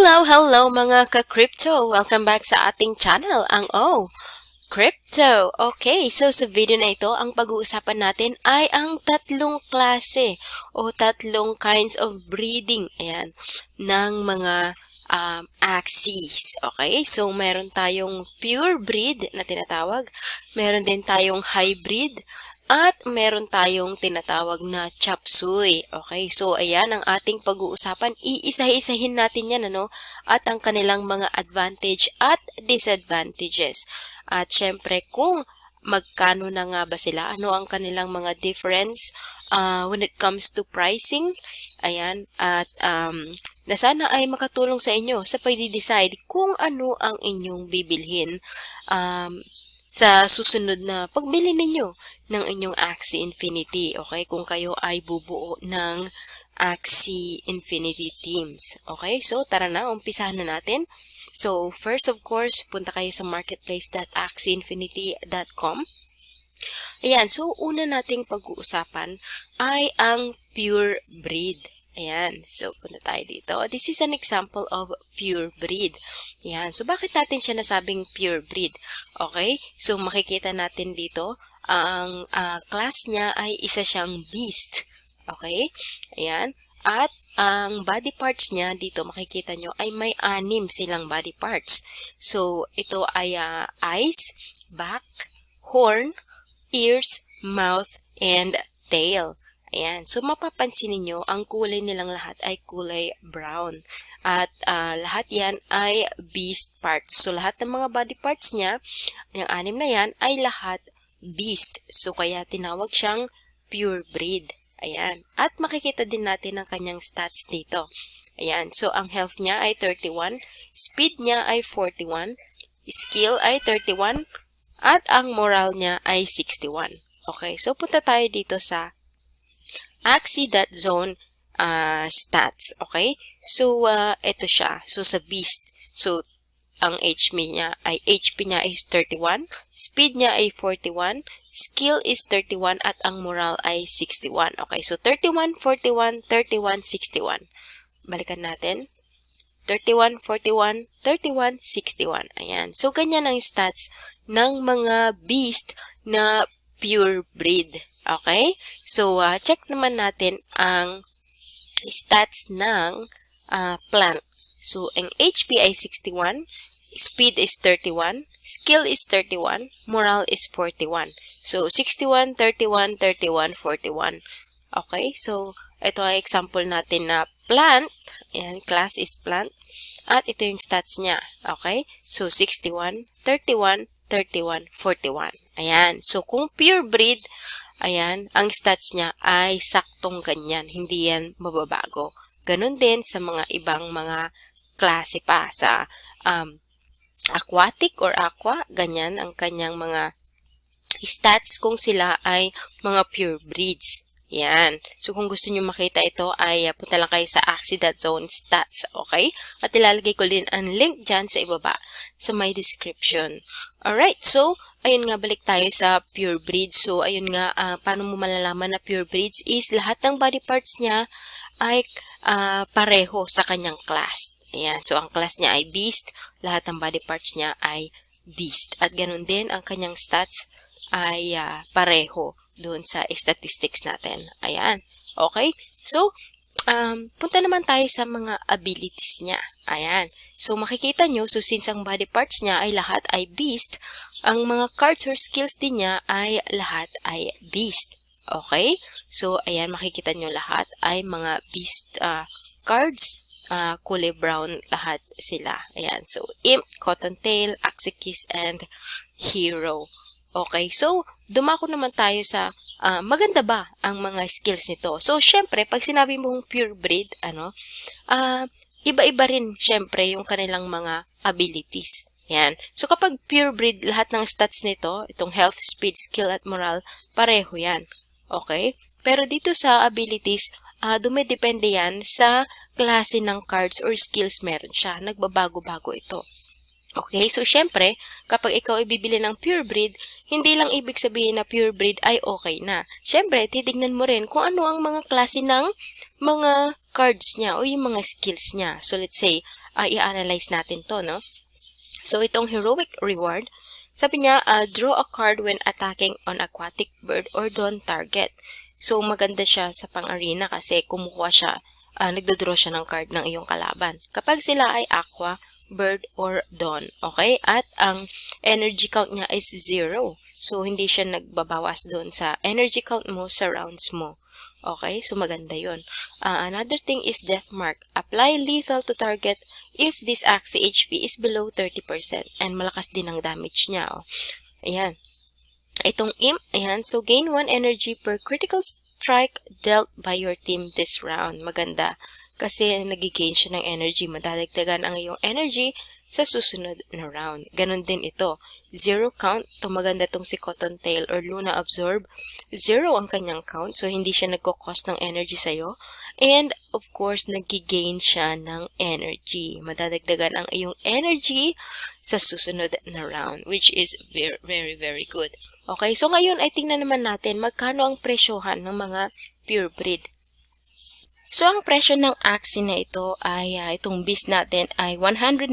Hello mga ka-crypto! Welcome back sa ating channel, ang Crypto! Okay, so sa video na ito, ang pag-uusapan natin ay ang tatlong klase o tatlong kinds of breeding ng mga axes. Okay, so meron tayong pure breed na tinatawag, meron din tayong hybrid, at meron tayong tinatawag na chop suey. Okay, so ayan ang ating pag-uusapan. Iisa-isahin natin yan, at ang kanilang mga advantage at disadvantages. At syempre, kung magkano na nga ba sila, ano ang kanilang mga difference when it comes to pricing. Ayan, at na sana ay makatulong sa inyo sa pag-decide kung ano ang inyong bibilhin sa susunod na pagbili ninyo ng inyong Axie Infinity. Okay, kung kayo ay bubuo ng Axie Infinity teams. Okay, so tara na, umpisahan na natin. So first, of course, punta kayo sa marketplace.axieinfinity.com. Ayan, so una nating pag-uusapan ay ang pure breed. Ayan, so punta tayo dito. This is an example of pure breed. Ayan, so bakit natin siya nasabing pure breed? Okay, so makikita natin dito, ang class niya ay isa siyang beast. Okay, ayan, at ang body parts niya dito makikita nyo ay may 6 silang body parts. So ito ay eyes, back, horn, ears, mouth, and tail. Ayan. So, mapapansin niyo ang kulay nilang lahat ay kulay brown. At lahat yan ay beast parts. So, lahat ng mga body parts niya, yung 6 na yan, ay lahat beast. So, kaya tinawag siyang pure breed. Ayan. At makikita din natin ang kanyang stats dito. Ayan. So, ang health niya ay 31, speed niya ay 41, skill ay 31, at ang moral niya ay 61. Okay. So, punta tayo dito sa Axie.zone stats. Okay? So, ito siya. So, sa beast. So, ang HP niya is 31. Speed niya ay 41. Skill is 31. At ang moral ay 61. Okay? So, 31, 41, 31, 61. Balikan natin. 31, 41, 31, 61. Ayan. So, ganyan ang stats ng mga beast na pure breed. Okay? So, check naman natin ang stats ng plant. So, ang HP ay 61, speed is 31, skill is 31, moral is 41. So, 61, 31, 31, 41. Okay? So, ito ay example natin na plant. Ayan, class is plant. At ito yung stats niya. Okay? So, 61, 31, 31, 41. Ayan. So, kung pure breed, ayan, ang stats niya ay saktong ganyan. Hindi yan mababago. Ganon din sa mga ibang mga klase pa. Sa aquatic or aqua, ganyan ang kanyang mga stats kung sila ay mga pure breeds. Yan. So, kung gusto nyo makita ito, ay punta lang kayo sa Axie.zone stats. Okay? At ilalagay ko din ang link dyan sa ibaba sa my description. Alright. So, ayun nga, balik tayo sa pure breed. So, ayun nga, paano mo malalaman na pure breeds is lahat ng body parts niya ay pareho sa kanyang class. Ayan. So, ang class niya ay beast. Lahat ng body parts niya ay beast. At ganun din, ang kanyang stats ay pareho doon sa statistics natin. Ayan. Okay? So, punta naman tayo sa mga abilities niya. Ayan. So, makikita nyo, so since ang body parts niya ay lahat ay beast, ang mga cards or skills din niya ay lahat ay beast. Okay? So, ayan, makikita nyo lahat ay mga beast cards. Kulay brown lahat sila. Ayan. So, Imp, Cottontail, Axie, and Hero. Okay, so dumako naman tayo sa maganda ba ang mga skills nito. So, syempre, pag sinabi mong pure breed, iba-iba rin syempre yung kanilang mga abilities. Yan. So, kapag pure breed, lahat ng stats nito, itong health, speed, skill, at moral, pareho yan. Okay? Pero dito sa abilities, dumidepende yan sa klase ng cards or skills meron siya. Nagbabago-bago ito. Okay, so syempre, kapag ikaw ay bibili ng pure breed, hindi lang ibig sabihin na pure breed ay okay na. Syempre, titignan mo rin kung ano ang mga klase ng mga cards niya o yung mga skills niya. So, let's say, i-analyze natin to, no? So, itong heroic reward, sabi niya, draw a card when attacking on aquatic bird or dawn target. So, maganda siya sa pang-arena kasi kumukuha siya, nagdodraw siya ng card ng iyong kalaban. Kapag sila ay aqua, bird, or dawn, okay? At ang energy count niya is 0. So, hindi siya nagbabawas doon sa energy count mo sa rounds mo. Okay? So, maganda yun. Another thing is death mark. Apply lethal to target if this Axie HP is below 30%. And malakas din ang damage niya. Oh. Ayan. Itong imp, ayan. So, gain 1 energy per critical strike dealt by your team this round. Maganda. Kasi nagigain siya ng energy. Madadagdagan ang iyong energy sa susunod na round. Ganon din ito. 0 count. Ito maganda itong si Cottontail or Luna Absorb. 0 ang kanyang count. So, hindi siya nagko-cost ng energy sa'yo. And, of course, nagigain siya ng energy. Madadagdagan ang iyong energy sa susunod na round. Which is very, very, very good. Okay, so ngayon ay tingnan naman natin magkano ang presyohan ng mga pure breed. So, ang presyo ng Axie na ito ay, itong beast natin ay $198.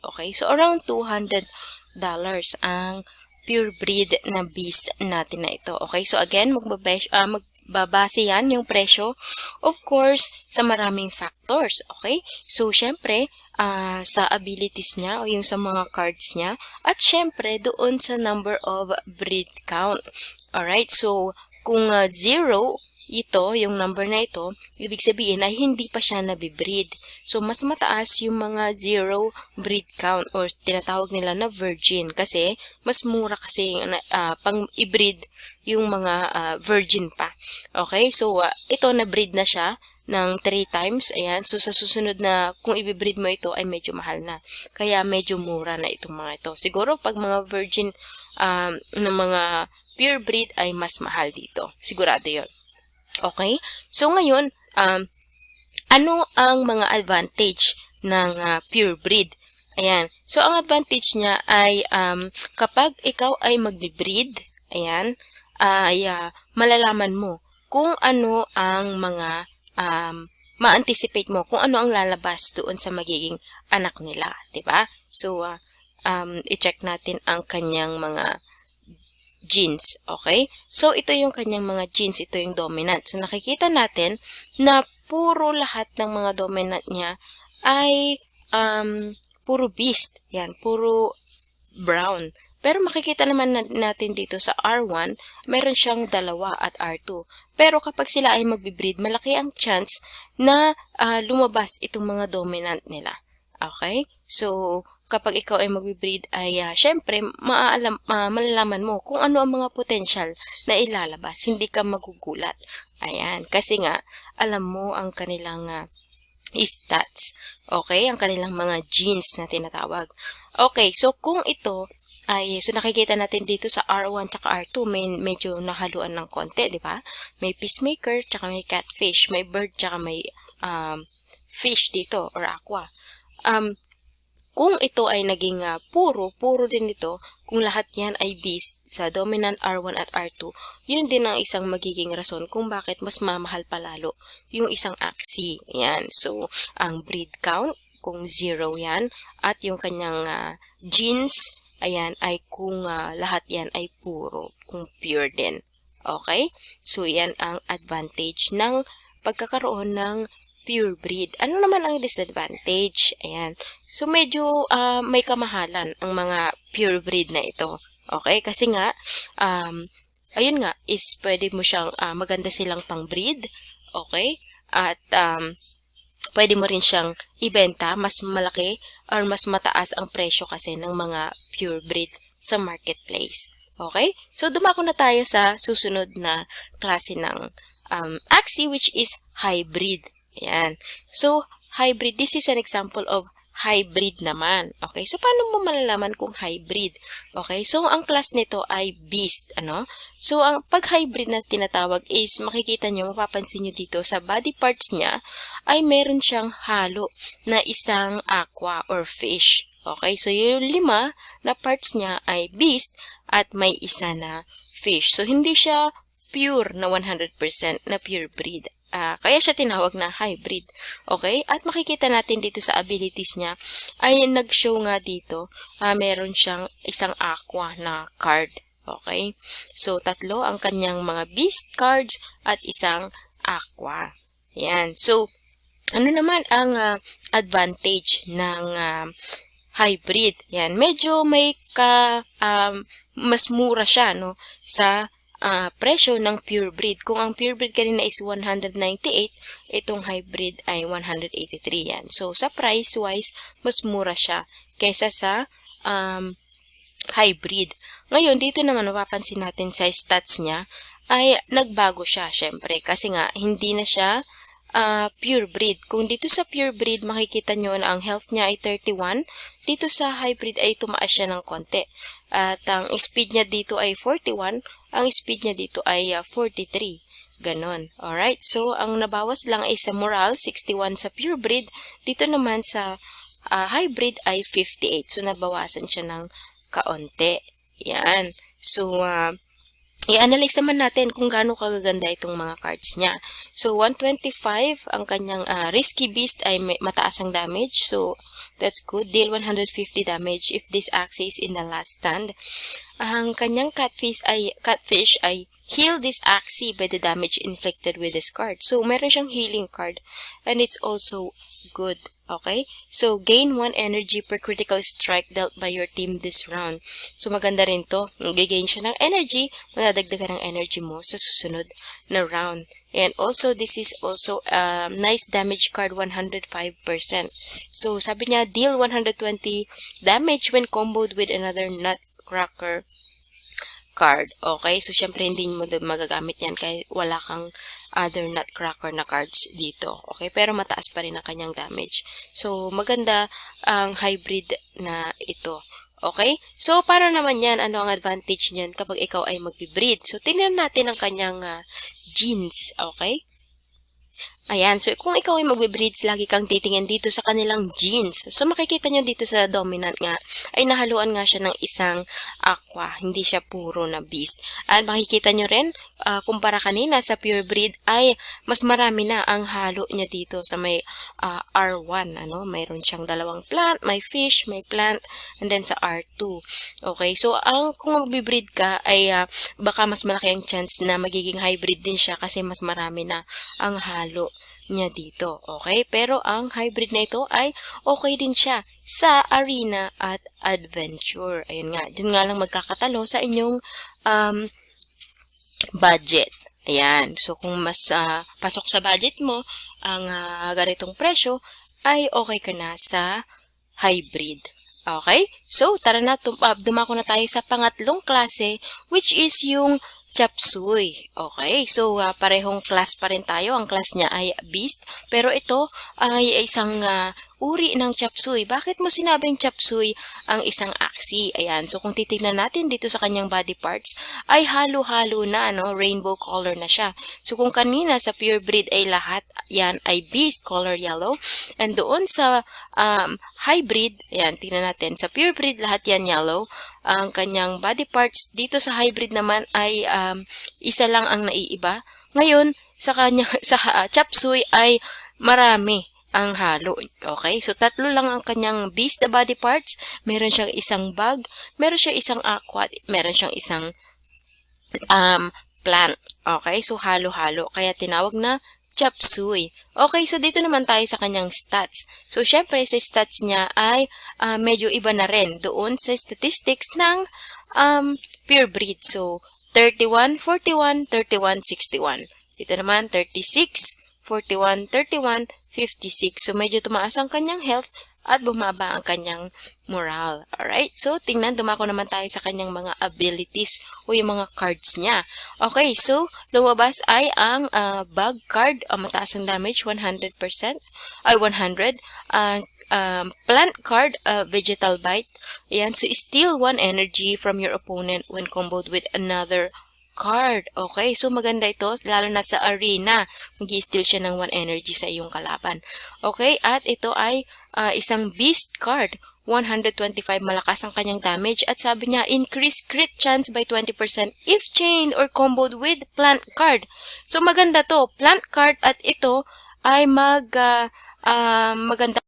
Okay, so around $200 ang pure breed na beast natin na ito. Okay, so again, magbabase yan yung presyo, of course, sa maraming factors. Okay, so syempre, sa abilities niya o yung sa mga cards niya, at syempre, doon sa number of breed count. Alright, so kung 0, ito, yung number na ito, ibig sabihin ay hindi pa siya nabibreed. So, mas mataas yung mga 0 breed count or tinatawag nila na virgin kasi mas mura kasi pang i-breed yung mga virgin pa. Okay? So, ito na-breed na siya ng 3 times. Ayan. So, sa susunod na kung i-breed mo ito ay medyo mahal na. Kaya medyo mura na itong mga ito. Siguro, pag mga virgin ng mga pure breed ay mas mahal dito. Sigurado yun. Okay? So, ngayon, ano ang mga advantage ng pure breed? Ayan. So, ang advantage niya ay kapag ikaw ay magbe-breed, ayan, ay malalaman mo kung ano ang mga ma-anticipate mo, kung ano ang lalabas doon sa magiging anak nila. Diba? So, i-check natin ang kanyang mga genes, okay? So, ito yung kanyang mga genes, ito yung dominant. So, nakikita natin na puro lahat ng mga dominant niya ay puro beast. Yan, puro brown. Pero makikita naman natin dito sa R1, meron siyang 2 at R2. Pero kapag sila ay magbe-breed, malaki ang chance na lumabas itong mga dominant nila. Okay? So, kapag ikaw ay magbe-breed ay syempre malalaman mo kung ano ang mga potential na ilalabas. Hindi ka magugulat. Ayan. Kasi nga, alam mo ang kanilang stats. Okay? Ang kanilang mga genes na tinatawag. Okay. So, kung ito ay, so nakikita natin dito sa R1 tsaka R2, medyo nahaluan ng konti, di ba? May peacemaker tsaka may catfish. May bird tsaka may fish dito or aqua. Kung ito ay naging puro din ito, kung lahat yan ay beast sa dominant R1 at R2, yun din ang isang magiging rason kung bakit mas mamahal palalo yung isang Axie. Ayan. So, ang breed count, kung 0 yan, at yung kanyang genes, ayan, ay kung lahat yan ay puro, kung pure din. Okay? So, yan ang advantage ng pagkakaroon ng pure breed. Ano naman ang disadvantage? Ayan. So, medyo may kamahalan ang mga pure breed na ito. Okay? Kasi nga, ayun nga, is pwede mo siyang, maganda silang pang-breed. Okay? At, pwede mo rin siyang ibenta, mas malaki or mas mataas ang presyo kasi ng mga pure breed sa marketplace. Okay? So, dumako na tayo sa susunod na klase ng Axie, which is hybrid. Ayan. So, hybrid, this is an example of hybrid naman. Okay? So, paano mo malalaman kung hybrid? Okay? So, ang class nito ay beast. Ano? So, ang pag-hybrid na tinatawag is, makikita nyo, mapapansin nyo dito, sa body parts niya, ay meron siyang halo na isang aqua or fish. Okay? So, yung 5 na parts niya ay beast at may isa na fish. So, hindi siya pure na 100% na pure breed. Kaya siya tinawag na hybrid. Okay? At makikita natin dito sa abilities niya, ay nag-show nga dito, meron siyang isang aqua na card. Okay? So, tatlo ang kanyang mga beast cards at isang aqua. Yan. So, ano naman ang advantage ng hybrid? Yan. Medyo may mas mura siya, no, sa presyo ng purebred. Kung ang purebred kanina is 198, itong hybrid ay 183 yan. So, sa price-wise, mas mura siya kaysa sa hybrid. Ngayon, dito naman mapapansin natin sa stats niya, ay nagbago siya, syempre. Kasi nga, hindi na siya purebred. Kung dito sa purebred, makikita nyo na ang health niya ay 31. Dito sa hybrid ay tumaas siya ng konti. At ang speed niya dito ay 41. Ang speed niya dito ay 43. Ganon. Alright? So, ang nabawas lang ay sa morale, 61 sa purebred. Dito naman sa hybrid ay 58. So, nabawasan siya ng kaunti. Yan. So, i-analyze naman natin kung gaano kagaganda itong mga cards niya. So, 125, ang kanyang risky beast ay mataas ang damage. So, that's good. Deal 150 damage if this acts is in the last stand. Ang kanyang catfish ay heal this axie by the damage inflicted with this card. So, meron siyang healing card. And it's also good. Okay? So, gain 1 energy per critical strike dealt by your team this round. So, maganda rin to. Nag-gain siya ng energy, madadagdagan ng energy mo sa susunod na round. And also, this is also nice damage card, 105%. So, sabi niya, deal 120 damage when comboed with another Nutcracker card. Okay? So, syempre, hindi mo magagamit yan kaya wala kang other Nutcracker na cards dito. Okay? Pero mataas pa rin ang kanyang damage. So, maganda ang hybrid na ito. Okay? So, para naman yan, ano ang advantage niyan kapag ikaw ay magbe-breed? So, tingnan natin ang kanyang genes. Okay? Ayan, so kung ikaw ay magbe-breeds, lagi kang titingin dito sa kanilang genes. So makikita nyo dito sa dominant nga, ay nahaluan nga siya ng isang aqua, hindi siya puro na beast. At makikita nyo rin, kumpara kanina sa purebred, ay mas marami na ang halo niya dito sa may R1. Ano? Mayroon siyang dalawang plant, may fish, may plant, and then sa R2. Okay, so kung magbe-breed ka, ay baka mas malaki ang chance na magiging hybrid din siya kasi mas marami na ang halo niya dito. Okay? Pero ang hybrid na ito ay okay din siya sa arena at adventure. Ayun nga. Dun nga lang magkakatalo sa inyong budget. Ayan. So, kung mas pasok sa budget mo ang ganitong presyo, ay okay ka na sa hybrid. Okay? So, tara na. Dumako na tayo sa pangatlong klase, which is yung chop suey. Okay, so parehong class pa rin tayo. Ang class niya ay beast. Pero ito ay isang uri ng chop suey. Bakit mo sinabing chop suey ang isang axie? Ayan, so kung titignan natin dito sa kanyang body parts, ay halo-halo na, no? Rainbow color na siya. So kung kanina sa purebred ay lahat yan ay beast color yellow. And doon sa hybrid, ayan, tingnan natin. Sa purebred lahat yan yellow. Ang kanyang body parts dito sa hybrid naman ay isa lang ang naiiba. Ngayon, sa chop suey ay marami ang halo. Okay? So, tatlo lang ang kanyang beast na body parts. Meron siyang isang bug, meron siyang isang aqua, meron siyang isang plant. Okay? So, halo-halo. Kaya tinawag na chop suey. Okay, so dito naman tayo sa kanyang stats. So, syempre, sa stats niya ay medyo iba na rin doon sa statistics ng purebred. So, 31, 41, 31, 61. Dito naman, 36, 41, 31, 56. So, medyo tumaas ang kanyang health at bumaba ang kanyang morale. Alright? So, tingnan, dumako naman tayo sa kanyang mga abilities o yung mga cards niya. Okay, so, lumabas ay ang bug card. Mataas ang damage, 100%. Ay, 100. Plant card, vegetal bite. Ayan, so, steal 1 energy from your opponent when comboed with another card. Okay, so maganda ito, lalo na sa arena. Mag-i-steal siya ng 1 energy sa iyong kalaban. Okay, at ito ay isang beast card. 125 malakas ang kanyang damage at sabi niya increase crit chance by 20% if chained or comboed with plant card. So maganda to, plant card at ito ay maganda.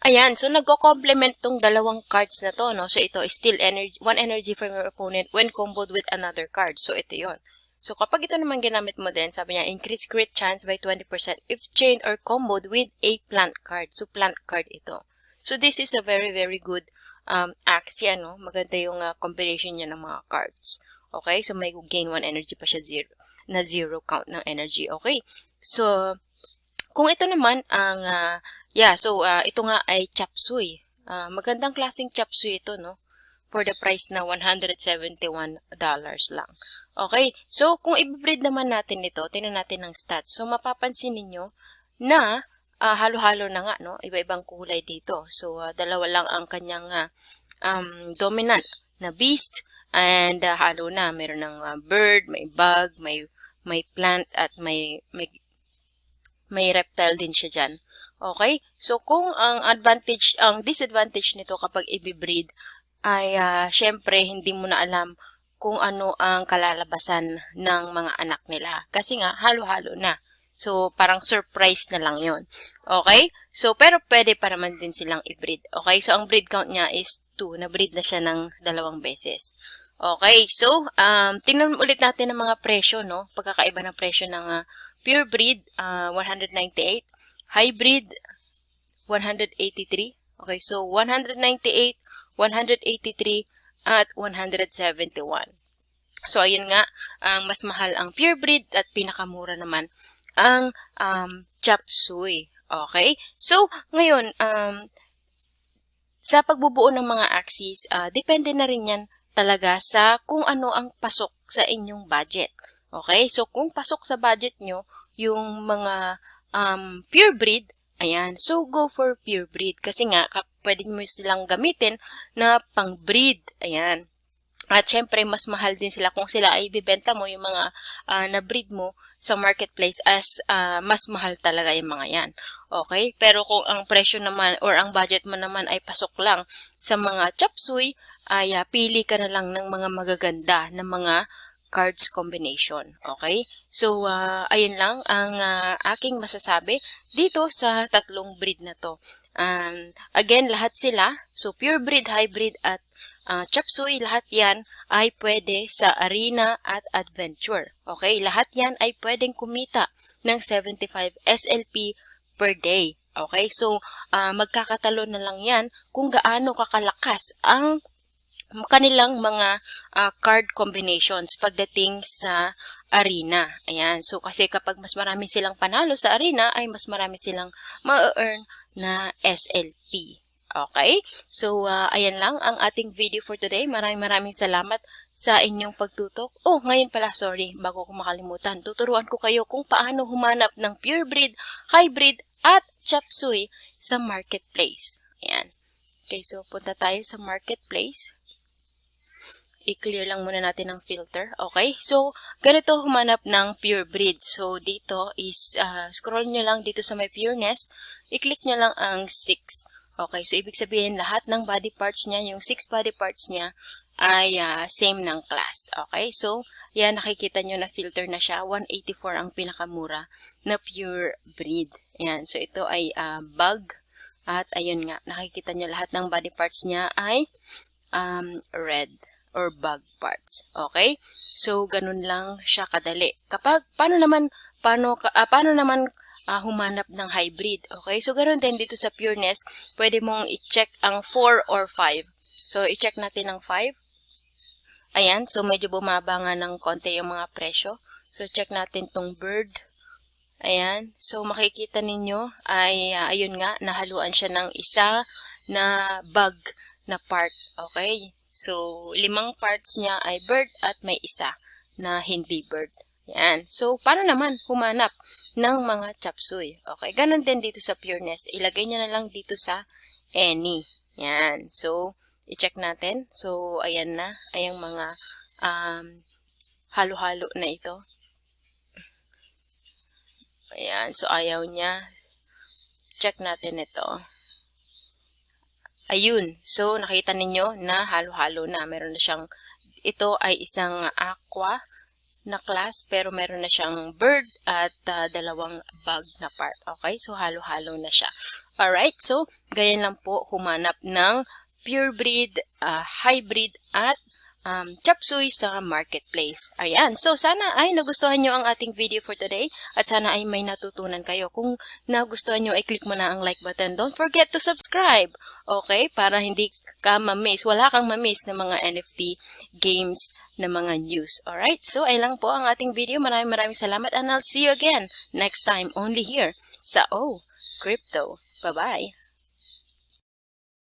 Ayan, so nagko-complement tong dalawang cards na to, no? So ito is still energy, 1 energy from your opponent when comboed with another card. So ito 'yon. So kapag ito naman ginamit mo din, sabi niya increase crit chance by 20% if chained or comboed with a plant card. So plant card ito. So this is a very very good axe yan, no? Maganda yung combination niya ng mga cards. Okay? So may gain 1 energy pa siya, zero count ng energy. Okay? So kung ito naman ang ito nga ay chop suey. Magandang klaseng chop suey ito, no? For the price na $171 lang. Okay? So, kung i-breed naman natin ito, tingnan natin ang stats. So, mapapansin ninyo na halo-halo na nga, no? Iba-ibang kulay dito. So, dalawa lang ang kanyang dominant na beast and halo na. Meron ng bird, may bug, may plant at may reptile din siya dyan. Okay? So, kung ang disadvantage nito kapag i-breed ay syempre hindi mo na alam kung ano ang kalalabasan ng mga anak nila. Kasi nga, halo-halo na. So, parang surprise na lang yon. Okay? So, pero pwede pa naman din silang i-breed. Okay? So, ang breed count niya is 2. Na-breed na siya ng 2 beses. Okay? So, tingnan ulit natin ang mga presyo, no? Pagkakaiba ng presyo ng pure breed, 198. Hybrid, 183. Okay, so 198, 183, at 171. So, ayun nga, ang mas mahal ang pure breed at pinakamura naman ang chop suey. Okay? So, ngayon, sa pagbubuo ng mga axes, depende na rin yan talaga sa kung ano ang pasok sa inyong budget. Okay? So, kung pasok sa budget nyo yung mga pure breed, ayan, so go for pure breed. Kasi nga, pwede nyo silang gamitin na pang breed. Ayan. At syempre, mas mahal din sila kung sila ay ibibenta mo yung mga na-breed mo sa marketplace as mas mahal talaga yung mga yan. Okay? Pero kung ang presyo naman or ang budget mo naman ay pasok lang sa mga chop suey, ay pili ka na lang ng mga magaganda na mga cards combination. Okay? So, ayun lang ang aking masasabi dito sa tatlong breed na to. Again, lahat sila, so pure breed, hybrid, at chop suey, lahat yan ay pwede sa arena at adventure. Okay? Lahat yan ay pwedeng kumita ng 75 SLP per day. Okay? So, magkakatalo na lang yan kung gaano kakalakas ang kanilang mga card combinations pagdating sa arena. Ayan. So, kasi kapag mas marami silang panalo sa arena, ay mas marami silang ma-earn na SLP. Okay? So, ayan lang ang ating video for today. Maraming salamat sa inyong pagtutok. Oh, ngayon pala, sorry, bago ko makalimutan, tuturuan ko kayo kung paano humanap ng pure breed, hybrid, at chop suey sa marketplace. Ayan. Okay, so punta tayo sa marketplace. I-clear lang muna natin ang filter. Okay? So, ganito humanap ng pure breed. So, dito is, scroll nyo lang dito sa may pureness. I-click nyo lang ang 6. Okay? So, ibig sabihin lahat ng body parts niya, yung 6 body parts niya, ay same ng class. Okay? So, yan, nakikita nyo na filter na siya. 184 ang pinakamura na pure breed. Ayan. So, ito ay bug. At, ayun nga, nakikita nyo lahat ng body parts niya ay red or bug parts. Okay? So, ganun lang siya kadali. Paano naman humanap ng hybrid? Okay? So, ganun din dito sa pureness, pwede mong i-check ang 4 or 5. So, i-check natin ang 5. Ayan. So, medyo bumaba nga ng konti yung mga presyo. So, check natin tong bird. Ayan. So, makikita ninyo ay, ayun nga, nahaluan siya ng isa na bug na part. Okay? So, 5 parts niya ay bird at may isa na hindi bird. Yan. So, paano naman humanap ng mga chop suey? Okay, ganun din dito sa pureness. Ilagay nyo na lang dito sa any. Yan. So, i-check natin. So, ayan na. Ayang mga halo-halo na ito. Ayan. So, ayaw niya. Check natin ito. Ayun. So, nakita ninyo na halo-halo na. Meron na siyang, ito ay isang aqua na class, pero meron na siyang bird at dalawang bug na part. Okay? So, halo-halo na siya. Alright? So, ganyan lang po humanap ng pure breed, hybrid, at chop suey sa marketplace. Ayan. So, sana ay nagustuhan nyo ang ating video for today at sana ay may natutunan kayo. Kung nagustuhan nyo, ay click mo na ang like button. Don't forget to subscribe. Okay? Para hindi ka ma-miss. Wala kang ma-miss ng mga NFT games na mga news. Alright? So, ay lang po ang ating video. Maraming salamat and I'll see you again next time only here sa Crypto. Bye-bye!